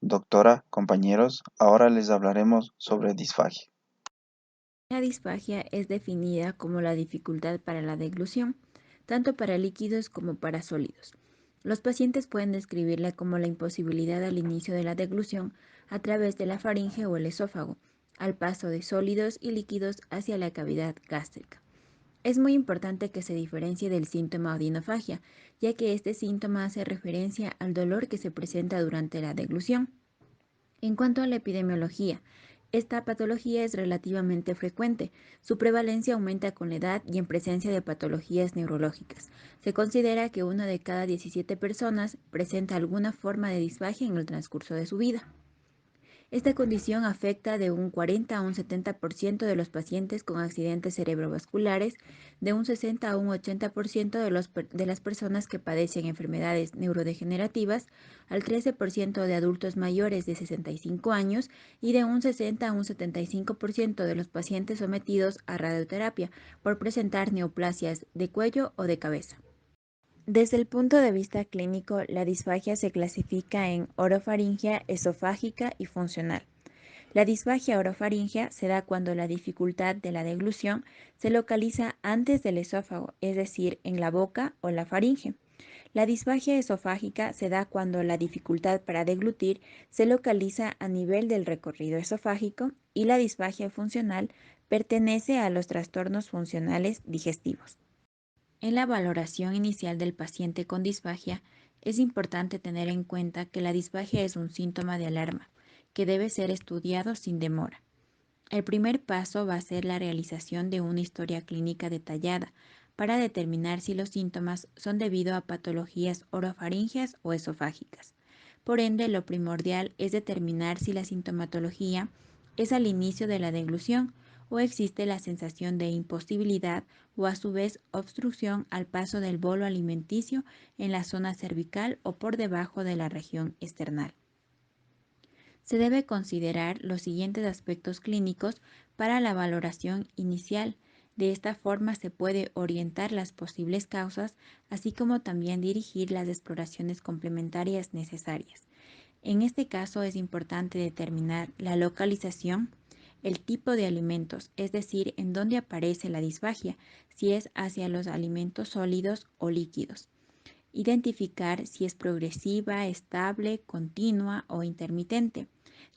doctora, compañeros, ahora les hablaremos sobre disfagia. La disfagia es definida como la dificultad para la deglución, tanto para líquidos como para sólidos. Los pacientes pueden describirla como la imposibilidad al inicio de la deglución a través de la faringe o el esófago, al paso de sólidos y líquidos hacia la cavidad gástrica. Es muy importante que se diferencie del síntoma odinofagia, ya que este síntoma hace referencia al dolor que se presenta durante la deglución. En cuanto a la epidemiología, esta patología es relativamente frecuente. Su prevalencia aumenta con la edad y en presencia de patologías neurológicas. Se considera que 1 de cada 17 personas presenta alguna forma de disfagia en el transcurso de su vida. Esta condición afecta de un 40 a un 70% de los pacientes con accidentes cerebrovasculares, de un 60 a un 80% de las personas que padecen enfermedades neurodegenerativas, al 13% de adultos mayores de 65 años y de un 60 a un 75% de los pacientes sometidos a radioterapia por presentar neoplasias de cuello o de cabeza. Desde el punto de vista clínico, la disfagia se clasifica en orofaringia, esofágica y funcional. La disfagia orofaringea se da cuando la dificultad de la deglución se localiza antes del esófago, es decir, en la boca o la faringe. La disfagia esofágica se da cuando la dificultad para deglutir se localiza a nivel del recorrido esofágico y la disfagia funcional pertenece a los trastornos funcionales digestivos. En la valoración inicial del paciente con disfagia, es importante tener en cuenta que la disfagia es un síntoma de alarma, que debe ser estudiado sin demora. El primer paso va a ser la realización de una historia clínica detallada para determinar si los síntomas son debido a patologías orofaringeas o esofágicas. Por ende, lo primordial es determinar si la sintomatología es al inicio de la deglución o existe la sensación de imposibilidad o a su vez obstrucción al paso del bolo alimenticio en la zona cervical o por debajo de la región esternal. Se debe considerar los siguientes aspectos clínicos para la valoración inicial. De esta forma se puede orientar las posibles causas, así como también dirigir las exploraciones complementarias necesarias. En este caso es importante determinar la localización, el tipo de alimentos, es decir, en dónde aparece la disfagia, si es hacia los alimentos sólidos o líquidos. Identificar si es progresiva, estable, continua o intermitente.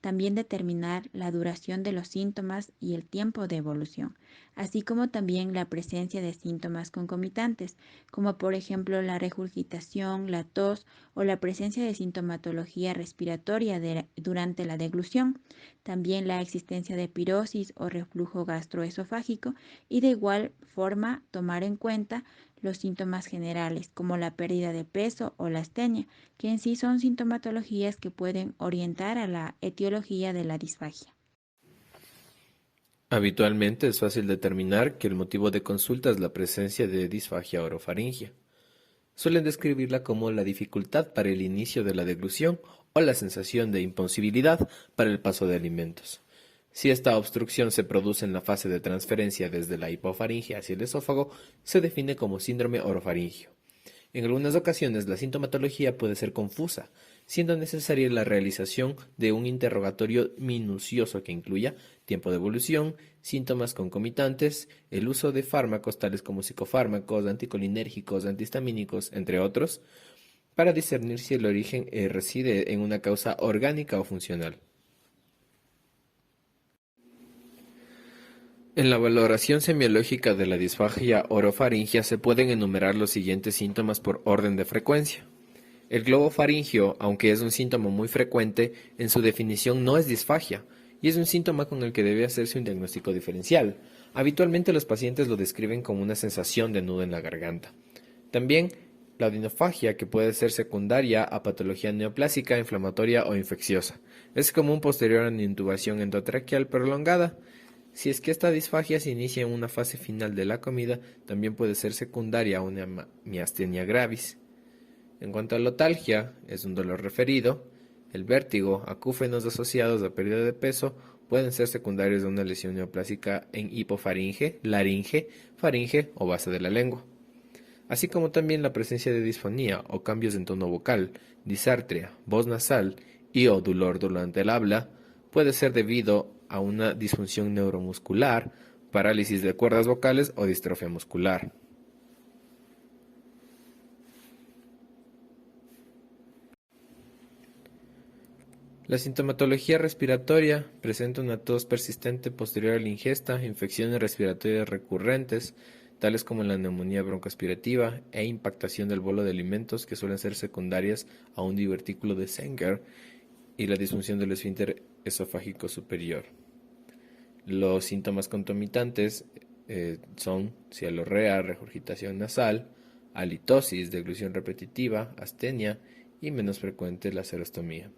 También determinar la duración de los síntomas y el tiempo de evolución, así como también la presencia de síntomas concomitantes, como por ejemplo la regurgitación, la tos o la presencia de sintomatología respiratoria durante la deglución. También la existencia de pirosis o reflujo gastroesofágico y de igual forma tomar en cuenta los síntomas generales, como la pérdida de peso o la astenia, que en sí son sintomatologías que pueden orientar a la etiología de la disfagia. Habitualmente es fácil determinar que el motivo de consulta es la presencia de disfagia orofaringia. Suelen describirla como la dificultad para el inicio de la deglución o la sensación de imposibilidad para el paso de alimentos. Si esta obstrucción se produce en la fase de transferencia desde la hipofaringe hacia el esófago, se define como síndrome orofaringio. En algunas ocasiones la sintomatología puede ser confusa, siendo necesaria la realización de un interrogatorio minucioso que incluya tiempo de evolución, síntomas concomitantes, el uso de fármacos tales como psicofármacos, anticolinérgicos, antihistamínicos, entre otros, para discernir si el origen reside en una causa orgánica o funcional. En la valoración semiológica de la disfagia orofaringia se pueden enumerar los siguientes síntomas por orden de frecuencia. El globo faringio, aunque es un síntoma muy frecuente, en su definición no es disfagia, y es un síntoma con el que debe hacerse un diagnóstico diferencial. Habitualmente los pacientes lo describen como una sensación de nudo en la garganta. También la odinofagia, que puede ser secundaria a patología neoplásica, inflamatoria o infecciosa. Es común posterior a una intubación endotraqueal prolongada. Si es que esta disfagia se inicia en una fase final de la comida, también puede ser secundaria a una miastenia gravis. En cuanto a la otalgia, es un dolor referido. El vértigo, acúfenos asociados a pérdida de peso, pueden ser secundarios de una lesión neoplásica en hipofaringe, laringe, faringe o base de la lengua. Así como también la presencia de disfonía o cambios en tono vocal, disartria, voz nasal, y o dolor durante el habla puede ser debido a una disfunción neuromuscular, parálisis de cuerdas vocales o distrofia muscular. La sintomatología respiratoria presenta una tos persistente posterior a la ingesta, infecciones respiratorias recurrentes, tales como la neumonía broncoaspirativa e impactación del bolo de alimentos que suelen ser secundarias a un divertículo de Sanger y la disfunción del esfínter esofágico superior. Los síntomas concomitantes son cialorrea, regurgitación nasal, halitosis, deglución repetitiva, astenia y menos frecuente la serostomía.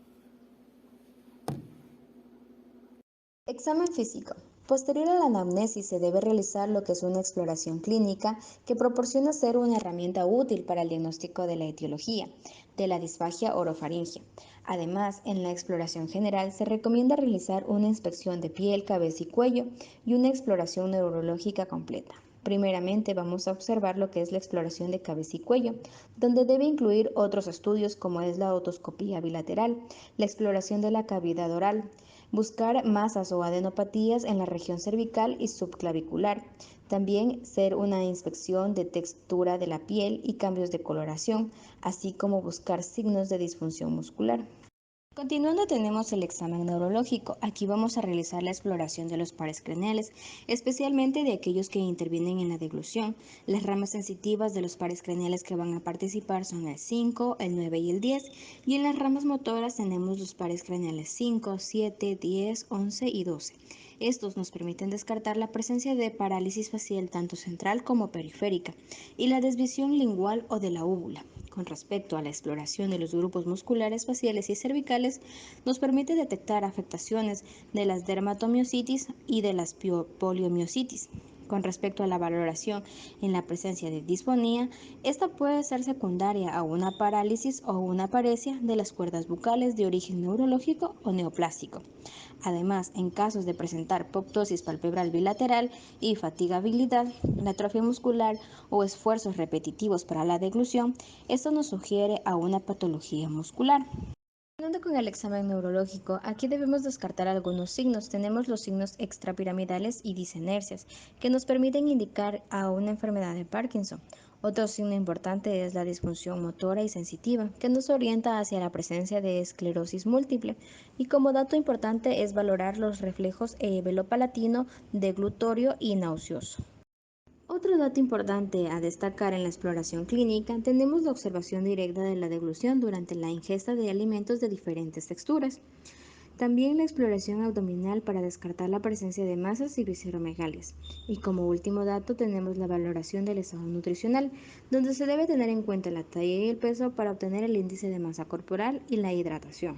Examen físico. Posterior a la anamnesis se debe realizar lo que es una exploración clínica que proporciona ser una herramienta útil para el diagnóstico de la etiología de la disfagia orofaringea. Además, en la exploración general se recomienda realizar una inspección de piel, cabeza y cuello y una exploración neurológica completa. Primeramente vamos a observar lo que es la exploración de cabeza y cuello, donde debe incluir otros estudios como es la otoscopía bilateral, la exploración de la cavidad oral, buscar masas o adenopatías en la región cervical y subclavicular. También hacer una inspección de textura de la piel y cambios de coloración, así como buscar signos de disfunción muscular. Continuando tenemos el examen neurológico. Aquí vamos a realizar la exploración de los pares craneales, especialmente de aquellos que intervienen en la deglución. Las ramas sensitivas de los pares craneales que van a participar son el 5, el 9 y el 10, y en las ramas motoras tenemos los pares craneales 5, 7, 10, 11 y 12. Estos nos permiten descartar la presencia de parálisis facial tanto central como periférica y la desviación lingual o de la úvula. Con respecto a la exploración de los grupos musculares faciales y cervicales, nos permite detectar afectaciones de las dermatomiositis y de las poliomiositis. Con respecto a la valoración en la presencia de disfonía, esta puede ser secundaria a una parálisis o una paresia de las cuerdas bucales de origen neurológico o neoplásico. Además, en casos de presentar proptosis palpebral bilateral y fatigabilidad, la atrofia muscular o esfuerzos repetitivos para la deglución, esto nos sugiere a una patología muscular. Continuando con el examen neurológico, aquí debemos descartar algunos signos. Tenemos los signos extrapiramidales y disenercias, que nos permiten indicar a una enfermedad de Parkinson. Otro signo importante es la disfunción motora y sensitiva, que nos orienta hacia la presencia de esclerosis múltiple. Y como dato importante es valorar los reflejos velopalatino, deglutorio y nauseoso. Otro dato importante a destacar en la exploración clínica tenemos la observación directa de la deglución durante la ingesta de alimentos de diferentes texturas. También la exploración abdominal para descartar la presencia de masas y visceromegalias. Y como último dato tenemos la valoración del estado nutricional, donde se debe tener en cuenta la talla y el peso para obtener el índice de masa corporal y la hidratación.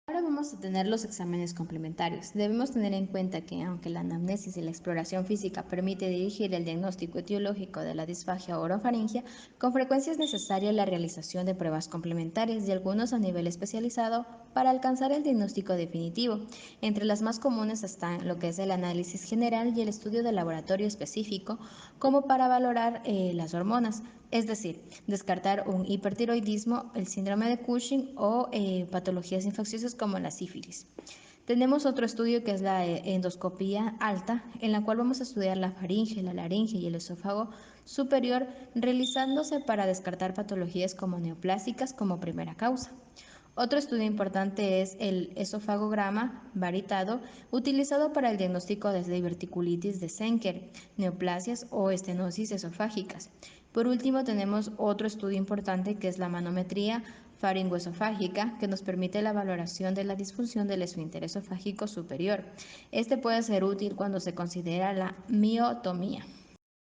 Ahora vamos a tener los exámenes complementarios. Debemos tener en cuenta que aunque la anamnesis y la exploración física permite dirigir el diagnóstico etiológico de la disfagia orofaringea, con frecuencia es necesaria la realización de pruebas complementarias y algunos a nivel especializado para alcanzar el diagnóstico definitivo. Entre las más comunes están lo que es el análisis general y el estudio de laboratorio específico, como para valorar las hormonas, es decir, descartar un hipertiroidismo, el síndrome de Cushing o patologías infecciosas como la sífilis. Tenemos otro estudio que es la endoscopía alta, en la cual vamos a estudiar la faringe, la laringe y el esófago superior, realizándose para descartar patologías como neoplásicas como primera causa. Otro estudio importante es el esofagograma varitado, utilizado para el diagnóstico de diverticulitis de Senker, neoplasias o estenosis esofágicas. Por último, tenemos otro estudio importante que es la manometría faringoesofágica, que nos permite la valoración de la disfunción del esfínter esofágico superior. Este puede ser útil cuando se considera la miotomía.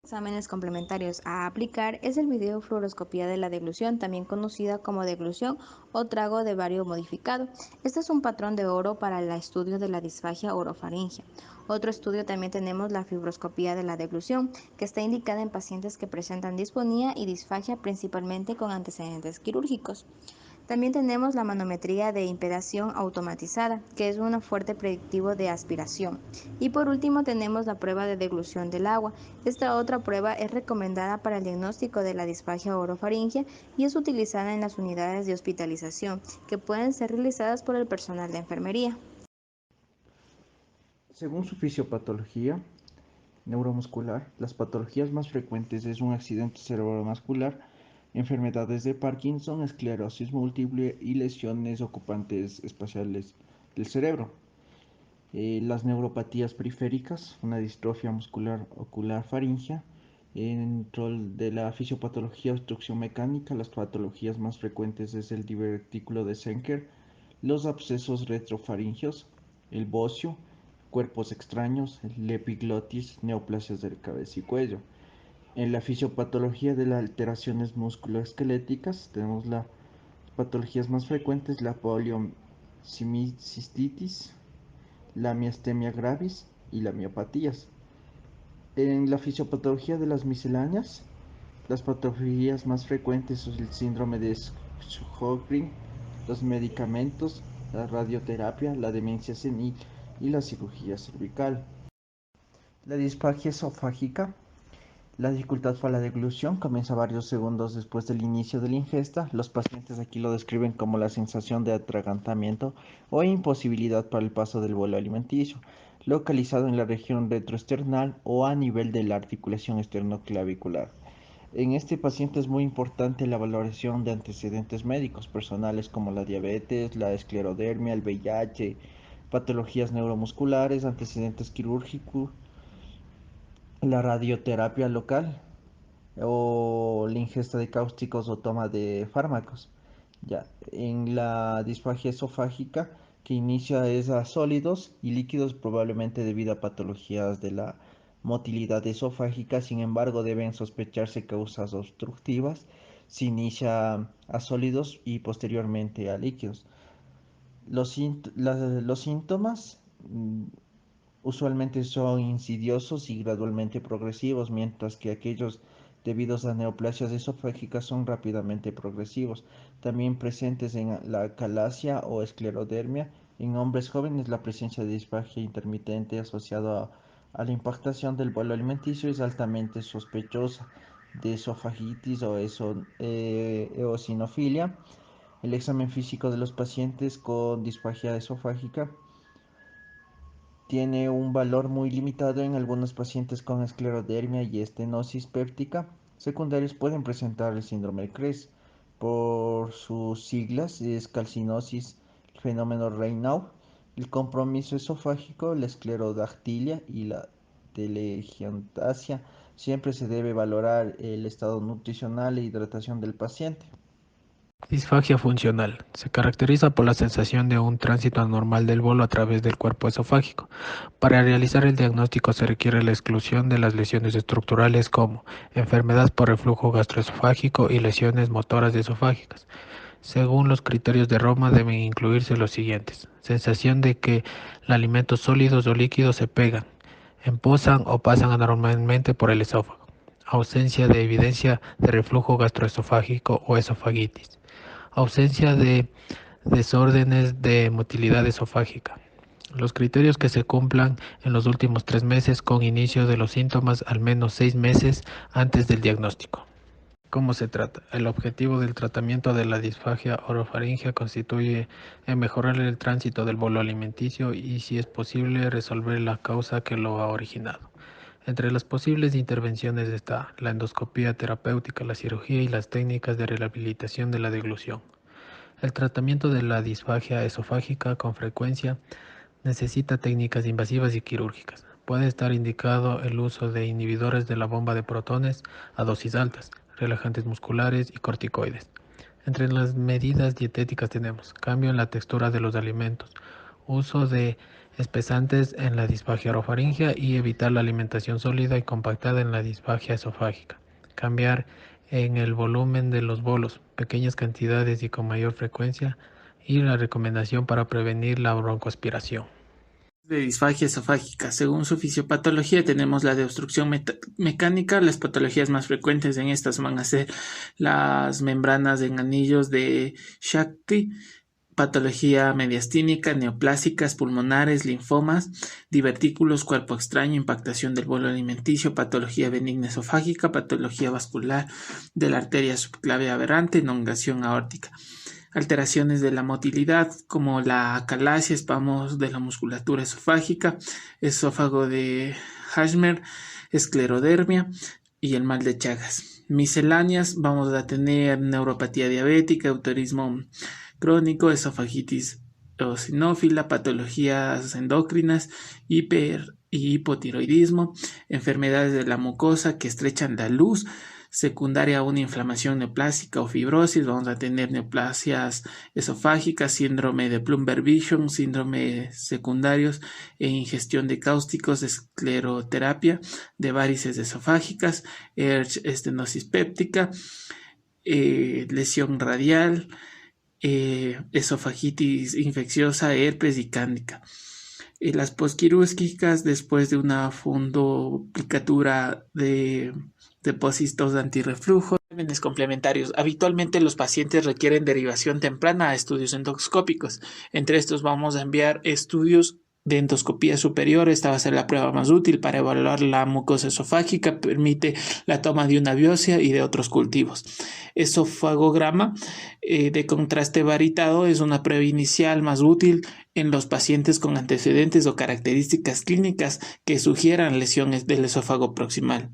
Exámenes complementarios a aplicar es el videofluoroscopía de la deglución, también conocida como deglución o trago de bario modificado. Este es un patrón de oro para el estudio de la disfagia orofaringea. Otro estudio también tenemos la fibroscopía de la deglución, que está indicada en pacientes que presentan disfonía y disfagia principalmente con antecedentes quirúrgicos. También tenemos la manometría de impedación automatizada, que es un fuerte predictivo de aspiración. Y por último tenemos la prueba de deglución del agua. Esta otra prueba es recomendada para el diagnóstico de la disfagia orofaringia y es utilizada en las unidades de hospitalización, que pueden ser realizadas por el personal de enfermería. Según su fisiopatología neuromuscular, las patologías más frecuentes es un accidente cerebrovascular, enfermedades de Parkinson, esclerosis múltiple y lesiones ocupantes espaciales del cerebro. Las neuropatías periféricas, una distrofia muscular ocular faríngea. Dentro de la fisiopatología obstrucción mecánica, las patologías más frecuentes es el divertículo de Senker, los abscesos retrofaringios, el bocio, cuerpos extraños, el epiglotis, neoplasias de cabeza y cuello. En la fisiopatología de las alteraciones musculoesqueléticas tenemos las patologías más frecuentes, la poliomicistitis, la miastenia gravis y las miopatías. En la fisiopatología de las misceláneas, las patologías más frecuentes son el síndrome de Sjögren, los medicamentos, la radioterapia, la demencia senil y la cirugía cervical. La disfagia esofágica. La dificultad para la deglución comienza varios segundos después del inicio de la ingesta. Los pacientes aquí lo describen como la sensación de atragantamiento o imposibilidad para el paso del bolo alimenticio, localizado en la región retroesternal o a nivel de la articulación esternoclavicular. En este paciente es muy importante la valoración de antecedentes médicos personales como la diabetes, la esclerodermia, el VIH, patologías neuromusculares, antecedentes quirúrgicos, la radioterapia local o la ingesta de cáusticos o toma de fármacos. Ya, en la disfagia esofágica que inicia es a sólidos y líquidos probablemente debido a patologías de la motilidad esofágica, sin embargo deben sospecharse causas obstructivas si inicia a sólidos y posteriormente a líquidos. Los síntomas usualmente son insidiosos y gradualmente progresivos, mientras que aquellos debidos a neoplasias esofágicas son rápidamente progresivos. También presentes en la acalasia o esclerodermia. En hombres jóvenes, la presencia de disfagia intermitente asociada a la impactación del bolo alimenticio es altamente sospechosa de esofagitis o eosinofilia. El examen físico de los pacientes con disfagia esofágica tiene un valor muy limitado en algunos pacientes con esclerodermia y estenosis péptica. Secundarios pueden presentar el síndrome de Krebs. Por sus siglas es calcinosis, el fenómeno Raynaud, el compromiso esofágico, la esclerodactilia y la telangiectasia. Siempre se debe valorar el estado nutricional e hidratación del paciente. Disfagia funcional. Se caracteriza por la sensación de un tránsito anormal del bolo a través del cuerpo esofágico. Para realizar el diagnóstico se requiere la exclusión de las lesiones estructurales como enfermedad por reflujo gastroesofágico y lesiones motoras esofágicas. Según los criterios de Roma deben incluirse los siguientes: sensación de que los alimentos sólidos o líquidos se pegan, emposan o pasan anormalmente por el esófago. Ausencia de evidencia de reflujo gastroesofágico o esofagitis. Ausencia de desórdenes de motilidad esofágica. Los criterios que se cumplan en los últimos 3 meses con inicio de los síntomas al menos 6 meses antes del diagnóstico. ¿Cómo se trata? El objetivo del tratamiento de la disfagia orofaringia constituye en mejorar el tránsito del bolo alimenticio y, si es posible, resolver la causa que lo ha originado. Entre las posibles intervenciones está la endoscopia terapéutica, la cirugía y las técnicas de rehabilitación de la deglución. El tratamiento de la disfagia esofágica con frecuencia necesita técnicas invasivas y quirúrgicas. Puede estar indicado el uso de inhibidores de la bomba de protones a dosis altas, relajantes musculares y corticoides. Entre las medidas dietéticas tenemos cambio en la textura de los alimentos, uso de espesantes en la disfagia orofaringia y evitar la alimentación sólida y compactada en la disfagia esofágica. Cambiar en el volumen de los bolos, pequeñas cantidades y con mayor frecuencia, y la recomendación para prevenir la broncoaspiración. De disfagia esofágica. Según su fisiopatología tenemos la de obstrucción mecánica. Las patologías más frecuentes en estas van a ser las membranas en anillos de Shakti, patología mediastínica, neoplásicas, pulmonares, linfomas, divertículos, cuerpo extraño, impactación del bolo alimenticio, patología benigna esofágica, patología vascular de la arteria subclavia aberrante, elongación aórtica. Alteraciones de la motilidad como la acalasia, espasmos de la musculatura esofágica, esófago de Hashmer, esclerodermia y el mal de Chagas. Misceláneas, vamos a tener neuropatía diabética, autorismo crónico, esofagitis eosinófila, patologías endocrinas, hiper y hipotiroidismo, enfermedades de la mucosa que estrechan la luz, secundaria a una inflamación neoplásica o fibrosis. Vamos a tener neoplasias esofágicas, síndrome de Plumber-Vision, síndrome secundarios e ingestión de cáusticos, escleroterapia de varices esofágicas, estenosis péptica, lesión radial, esofagitis infecciosa, herpes y cándida. Las posquirúrgicas después de una fundoplicatura de depósitos de antirreflujo. Exámenes complementarios. Habitualmente los pacientes requieren derivación temprana a estudios endoscópicos. Entre estos vamos a enviar estudios de endoscopía superior. Esta va a ser la prueba más útil para evaluar la mucosa esofágica, permite la toma de una biopsia y de otros cultivos. Esofagograma de contraste varitado es una prueba inicial más útil en los pacientes con antecedentes o características clínicas que sugieran lesiones del esófago proximal.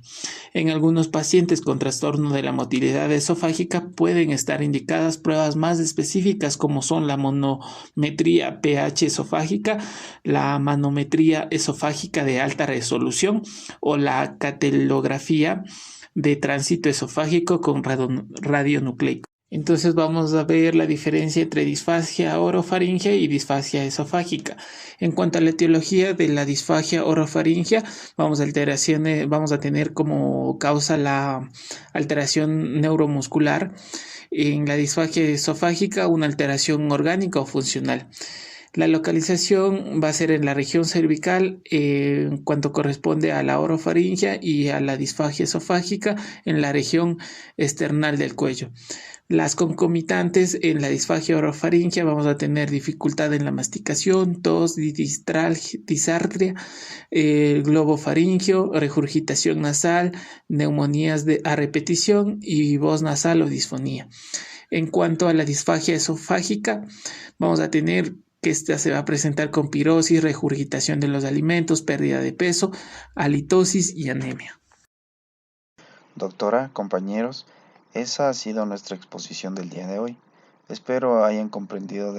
En algunos pacientes con trastorno de la motilidad esofágica pueden estar indicadas pruebas más específicas como son la manometría pH esofágica, la manometría esofágica de alta resolución o la catalografía de tránsito esofágico con radionucleico. Entonces vamos a ver la diferencia entre disfagia orofaringea y disfagia esofágica. En cuanto a la etiología de la disfagia orofaringea, vamos a tener como causa la alteración neuromuscular. En la disfagia esofágica, una alteración orgánica o funcional. La localización va a ser en la región cervical en cuanto corresponde a la orofaringea, y a la disfagia esofágica en la región esternal del cuello. Las concomitantes en la disfagia orofaringea vamos a tener dificultad en la masticación, tos, disartria, globo faríngeo, regurgitación nasal, neumonías a repetición y voz nasal o disfonía. En cuanto a la disfagia esofágica, vamos a tener que esta se va a presentar con pirosis, regurgitación de los alimentos, pérdida de peso, halitosis y anemia. Doctora, compañeros, esa ha sido nuestra exposición del día de hoy. Espero hayan comprendido